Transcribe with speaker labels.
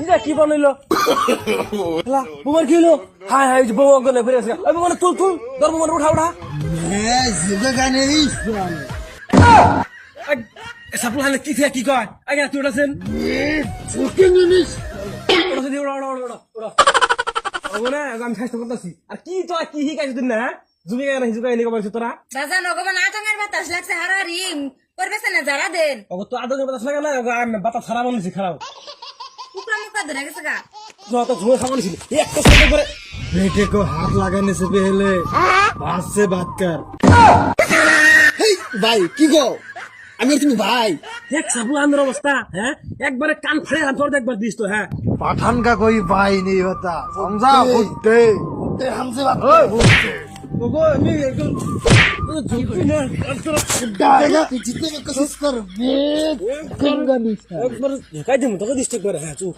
Speaker 1: এটা কি বানাইলো বোমার কি হলো হাই হাই বোমা গলে ফিরে আসে বোমার তুল তুল ধর বোমার উঠা উঠা সাপুল হালে কি কি কয় আগে তুই উঠাছেন আমি স্বাস্থ্য করতেছি আর কি তো কি শিখাইছিস তুই না জুমি গায়ে হিজুকাই নিয়ে বলছিস তোরা
Speaker 2: দাদা নগমান আতঙ্কের বাতাস লাগছে হারারি করবেছে না যারা দেন
Speaker 1: ওগো তো আদর বাতাস লাগে না আমি বাতাস খারাপ বানাইছি খারাপ
Speaker 2: কুকরা মুখা ধরে গেছে গা
Speaker 1: যত ঝুমে খাবানিছিল একটা সাথে করে
Speaker 3: बेटे को हाथ लगाने से पहले हाथ से बात कर भाई की गो আমি তুমি ভাই
Speaker 1: দেখ সাবু আন্দর অবস্থা হ্যাঁ একবারে কান ফাড়ে তোর একবার দিস তো হ্যাঁ
Speaker 3: पठान का कोई भाई नहीं होता समझा बुड्ढे हमसे बात
Speaker 1: ওগো আমি একদম
Speaker 3: जितने में कोशिश कर गंगा नहीं
Speaker 1: একবার ঝাঁকাই দিমু তোকে ডিস্টার্ব করে হ্যাঁ চুপ